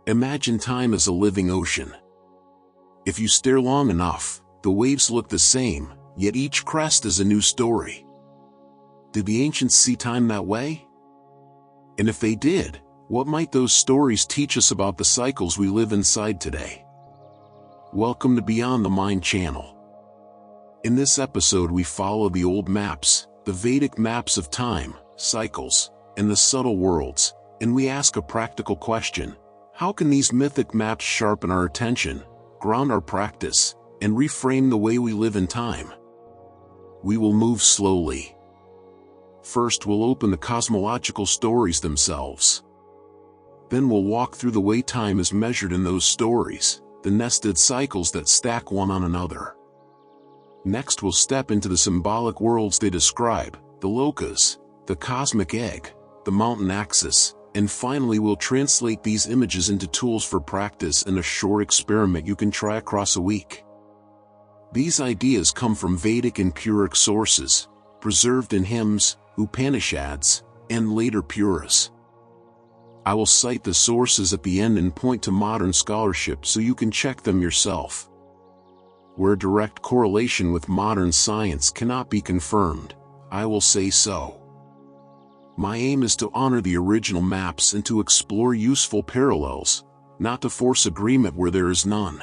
Imagine time as a living ocean. If you stare long enough, the waves look the same, yet each crest is a new story. Did the ancients see time that way? And if they did, what might those stories teach us about the cycles we live inside today? Welcome to Beyond the Mind channel. In this episode we follow the old maps, the Vedic maps of time, cycles, and the subtle worlds, and we ask a practical question. How can these mythic maps sharpen our attention, ground our practice, and reframe the way we live in time? We will move slowly. First we'll open the cosmological stories themselves. Then we'll walk through the way time is measured in those stories, the nested cycles that stack one on another. Next we'll step into the symbolic worlds they describe, the Lokas, the cosmic egg, the mountain axis, and finally we'll translate these images into tools for practice in a short experiment you can try across a week. These ideas come from Vedic and Puric sources, preserved in hymns, Upanishads, and later Puras. I will cite the sources at the end and point to modern scholarship so you can check them yourself. Where direct correlation with modern science cannot be confirmed, I will say so. My aim is to honor the original maps and to explore useful parallels, not to force agreement where there is none.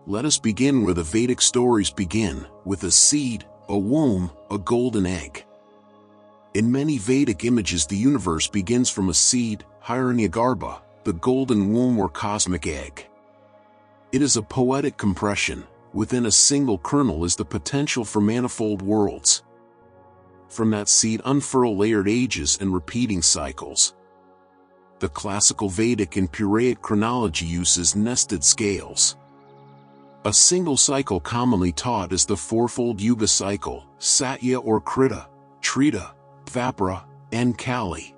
Let us begin where the Vedic stories begin, with a seed, a womb, a golden egg. In many Vedic images the universe begins from a seed, Hiranyagarbha, the golden womb or cosmic egg. It is a poetic compression. Within a single kernel is the potential for manifold worlds. From that seed unfurl layered ages and repeating cycles. The classical Vedic and Puraic chronology uses nested scales. A single cycle commonly taught is the fourfold yuga cycle, Satya or Krita, Trita, Dvapara, and Kali.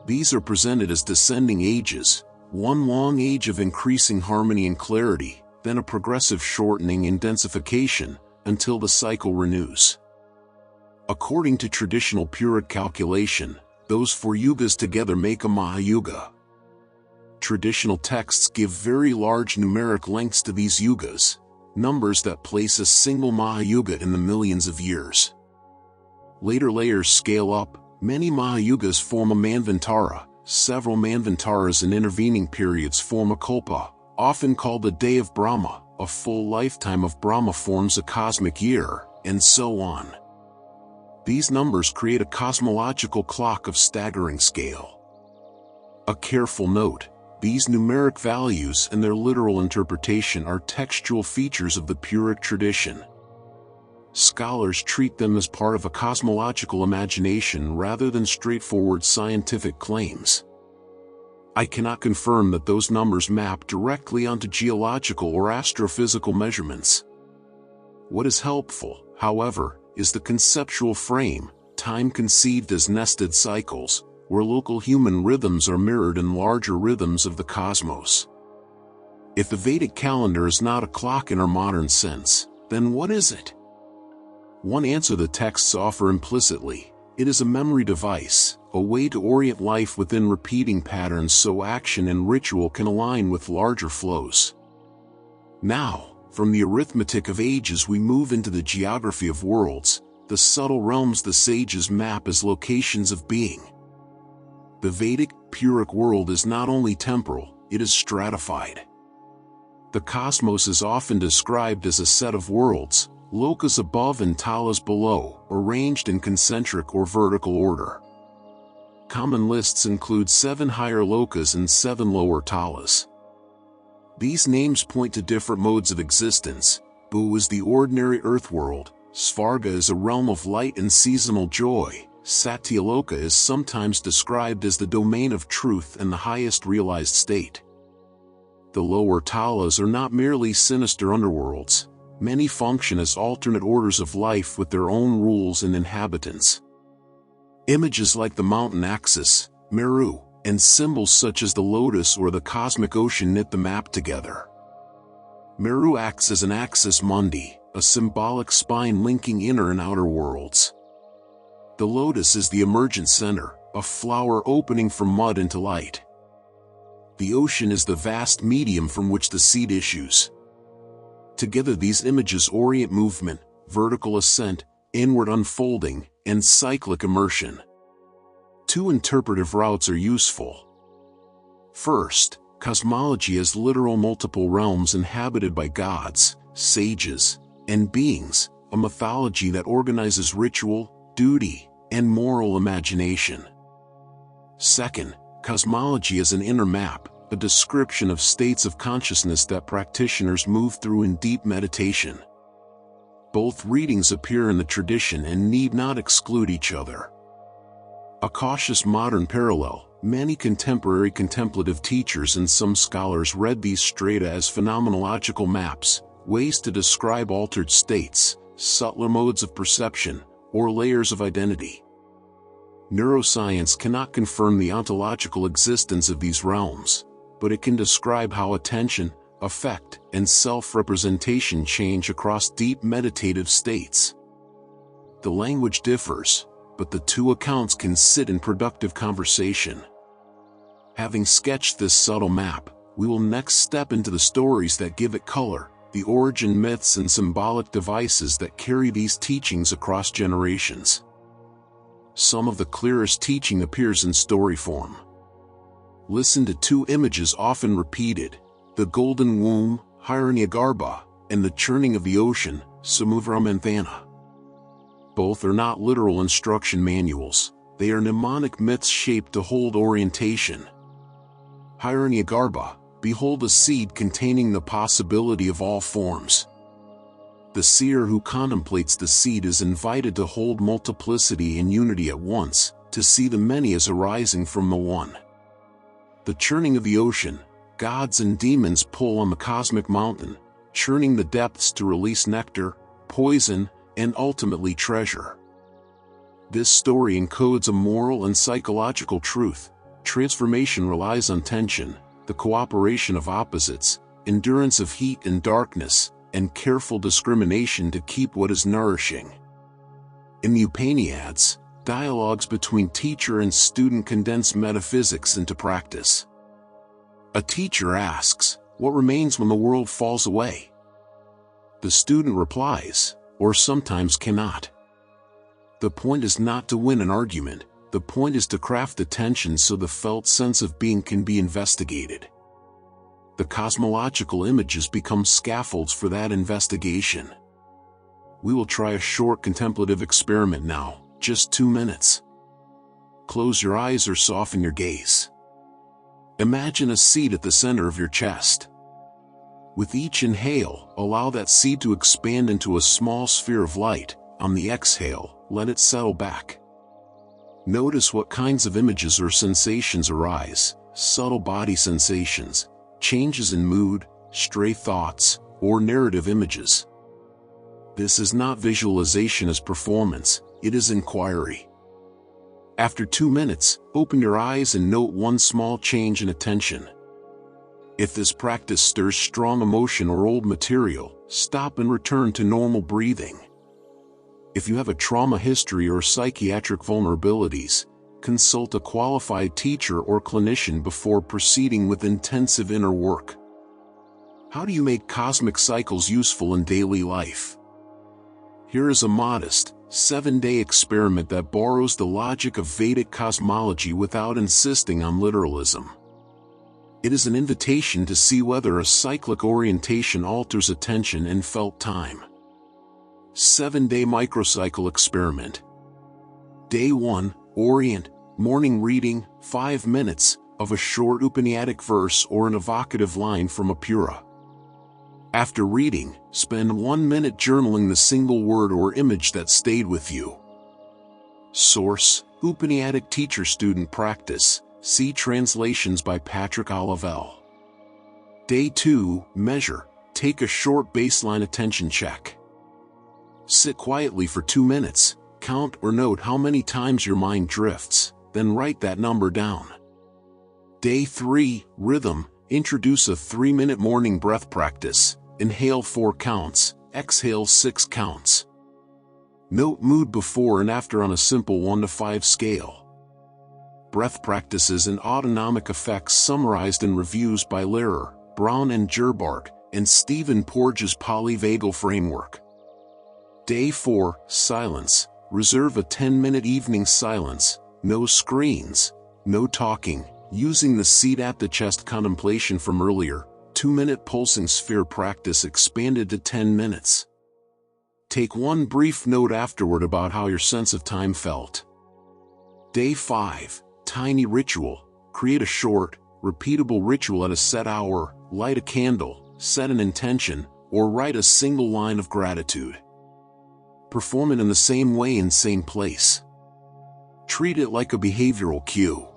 These are presented as descending ages, one long age of increasing harmony and clarity, then a progressive shortening and densification, until the cycle renews. According to traditional Puric calculation, those four yugas together make a mahāyuga. Traditional texts give very large numeric lengths to these yugas, numbers that place a single mahāyuga in the millions of years. Later layers scale up, many mahāyugas form a manvantara, several manvantaras and intervening periods form a kalpa, often called the day of Brahma, a full lifetime of Brahma forms a cosmic year, and so on. These numbers create a cosmological clock of staggering scale. A careful note, these numeric values and their literal interpretation are textual features of the Puric tradition. Scholars treat them as part of a cosmological imagination rather than straightforward scientific claims. I cannot confirm that those numbers map directly onto geological or astrophysical measurements. What is helpful, however, is the conceptual frame, time conceived as nested cycles, where local human rhythms are mirrored in larger rhythms of the cosmos. If the Vedic calendar is not a clock in our modern sense, then what is it? One answer the texts offer implicitly: it is a memory device, a way to orient life within repeating patterns so action and ritual can align with larger flows. Now, from the arithmetic of ages we move into the geography of worlds, the subtle realms the sages map as locations of being. The Vedic, Puric world is not only temporal, it is stratified. The cosmos is often described as a set of worlds, Lokas above and talas below, arranged in concentric or vertical order. Common lists include 7 higher Lokas and 7 lower talas. These names point to different modes of existence. Bhu is the ordinary earth world, Svarga is a realm of light and seasonal joy, Satyaloka is sometimes described as the domain of truth and the highest realized state. The lower talas are not merely sinister underworlds, many function as alternate orders of life with their own rules and inhabitants. Images like the mountain axis, Meru, and symbols such as the lotus or the cosmic ocean knit the map together. Meru acts as an axis mundi, a symbolic spine linking inner and outer worlds. The lotus is the emergent center, a flower opening from mud into light. The ocean is the vast medium from which the seed issues. Together these images orient movement, vertical ascent, inward unfolding, and cyclic immersion. Two interpretive routes are useful. First, cosmology as literal multiple realms inhabited by gods, sages, and beings, a mythology that organizes ritual, duty, and moral imagination. Second, cosmology as an inner map, a description of states of consciousness that practitioners move through in deep meditation. Both readings appear in the tradition and need not exclude each other. A cautious modern parallel, many contemporary contemplative teachers and some scholars read these strata as phenomenological maps, ways to describe altered states, subtler modes of perception, or layers of identity. Neuroscience cannot confirm the ontological existence of these realms, but it can describe how attention, affect, and self-representation change across deep meditative states. The language differs, but the two accounts can sit in productive conversation. Having sketched this subtle map, we will next step into the stories that give it color, the origin myths and symbolic devices that carry these teachings across generations. Some of the clearest teaching appears in story form. Listen to two images often repeated: the golden womb, Hiranyagarbha, and the churning of the ocean, Manvantaras. Both are not literal instruction manuals, they are mnemonic myths shaped to hold orientation. Hiranyagarbha, behold a seed containing the possibility of all forms. The seer who contemplates the seed is invited to hold multiplicity and unity at once, to see the many as arising from the one. The churning of the ocean, gods and demons pull on the cosmic mountain, churning the depths to release nectar, poison, and ultimately treasure. This story encodes a moral and psychological truth. Transformation relies on tension, the cooperation of opposites, endurance of heat and darkness, and careful discrimination to keep what is nourishing. In the Upanishads, dialogues between teacher and student condense metaphysics into practice. A teacher asks, "What remains when the world falls away?" The student replies, "Or sometimes cannot." The point is not to win an argument, the point is to craft the tension so the felt sense of being can be investigated. The cosmological images become scaffolds for that investigation. We will try a short contemplative experiment now, just 2 minutes. Close your eyes or soften your gaze. Imagine a seed at the center of your chest. With each inhale, allow that seed to expand into a small sphere of light. On the exhale, let it settle back. Notice what kinds of images or sensations arise: subtle body sensations, changes in mood, stray thoughts, or narrative images. This is not visualization as performance, it is inquiry. After 2 minutes, open your eyes and note one small change in attention. If this practice stirs strong emotion or old material, stop and return to normal breathing. If you have a trauma history or psychiatric vulnerabilities, consult a qualified teacher or clinician before proceeding with intensive inner work. How do you make cosmic cycles useful in daily life? Here is a modest, 7-day experiment that borrows the logic of Vedic cosmology without insisting on literalism. It is an invitation to see whether a cyclic orientation alters attention and felt time. 7-day microcycle experiment. Day 1, orient, morning reading, 5 minutes, of a short Upanishadic verse or an evocative line from a Pura. After reading, spend 1 minute journaling the single word or image that stayed with you. Source: Upanishadic Teacher-Student Practice, see translations by Patrick Olivelle. Day 2, measure, take a short baseline attention check. Sit quietly for 2 minutes, count or note how many times your mind drifts, then write that number down. Day 3, rhythm, introduce a 3-minute morning breath practice, inhale 4 counts, exhale 6 counts. Note mood before and after on a simple 1 to 5 scale. breath practices and autonomic effects summarized in reviews by Lehrer, Brown and Gerbark, and Stephen Porges' polyvagal framework. Day 4, Silence. Reserve a 10-minute evening silence, no screens, no talking, using the seat at the chest contemplation from earlier, 2-minute pulsing sphere practice expanded to 10 minutes. Take one brief note afterward about how your sense of time felt. Day 5, Tiny Ritual. Create a short, repeatable ritual at a set hour, light a candle, set an intention, or write a single line of gratitude. Perform it in the same way in same place. Treat it like a behavioral cue.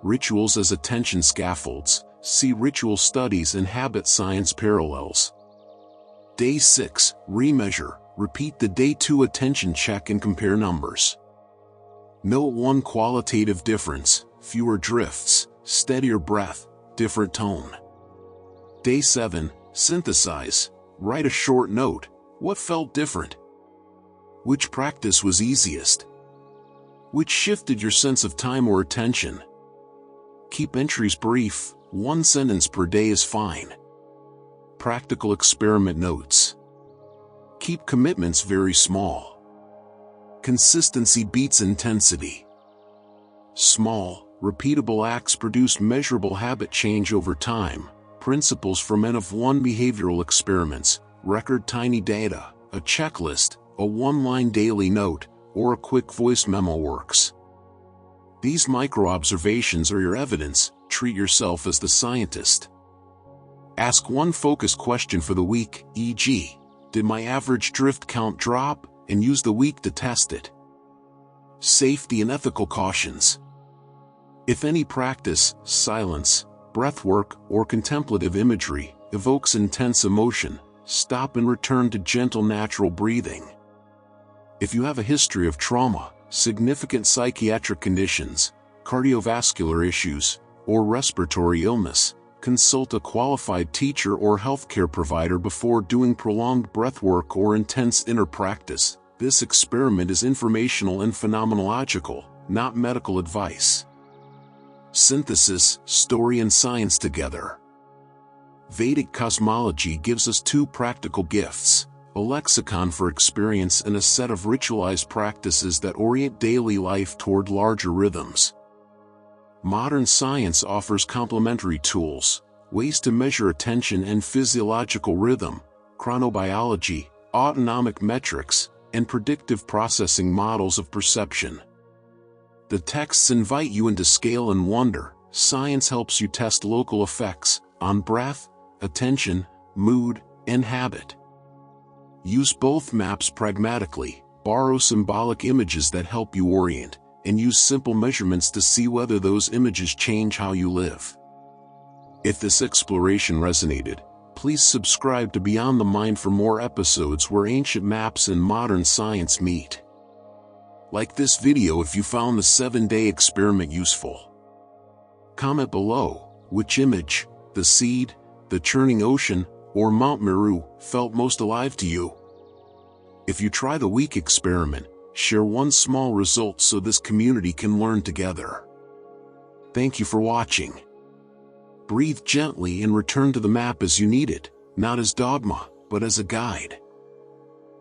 Rituals as attention scaffolds. See ritual studies and habit science parallels. Day 6, Remeasure. Repeat the Day 2 attention check and compare numbers. Note one qualitative difference, fewer drifts, steadier breath, different tone. Day 7, Synthesize. Write a short note. What felt different? Which practice was easiest? Which shifted your sense of time or attention? Keep entries brief, 1 sentence per day is fine. Practical experiment notes. Keep commitments very small. Consistency beats intensity. Small, repeatable acts produce measurable habit change over time. Principles from N of 1 behavioral experiments. Record tiny data, a checklist, a 1-line daily note, or a quick voice memo works. These micro-observations are your evidence. Treat yourself as the scientist. Ask one focused question for the week, e.g., did my average drift count drop? And use the week to test it. Safety and ethical cautions. If any practice, silence, breathwork, or contemplative imagery evokes intense emotion, stop and return to gentle natural breathing. If you have a history of trauma, significant psychiatric conditions, cardiovascular issues, or respiratory illness, consult a qualified teacher or healthcare provider before doing prolonged breathwork or intense inner practice. This experiment is informational and phenomenological, not medical advice. Synthesis, story and science together. Vedic Cosmology gives us 2 practical gifts, a lexicon for experience and a set of ritualized practices that orient daily life toward larger rhythms. Modern science offers complementary tools, ways to measure attention and physiological rhythm, chronobiology, autonomic metrics, and predictive processing models of perception. The texts invite you into scale and wonder. Science helps you test local effects on breath, attention, mood, and habit. Use both maps pragmatically, borrow symbolic images that help you orient, and use simple measurements to see whether those images change how you live. If this exploration resonated, please subscribe to Beyond the Mind for more episodes where ancient maps and modern science meet. Like this video if you found the 7-day experiment useful. Comment below which image, the seed, the churning ocean, or Mount Meru, felt most alive to you. If you try the week experiment, share one small result so this community can learn together. Thank you for watching. Breathe gently and return to the map as you need it, not as dogma, but as a guide.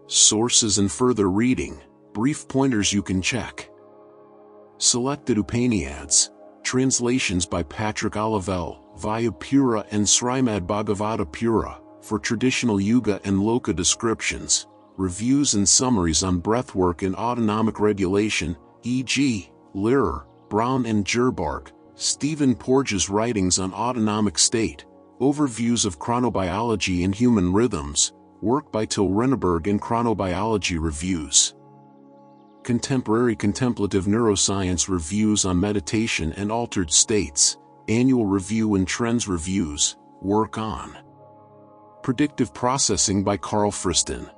Sources and further reading, brief pointers you can check. Selected Upanishads, translations by Patrick Olivelle, Vayapura and Srimad Bhagavata Pura, for traditional yuga and loka descriptions, reviews and summaries on breathwork and autonomic regulation, e.g., Lehrer, Brown and Gerbark, Stephen Porges' writings on autonomic state, overviews of chronobiology and human rhythms, work by Till Renneberg and chronobiology reviews. Contemporary contemplative neuroscience reviews on meditation and altered states, annual review and trends reviews, work on predictive processing by Carl Friston.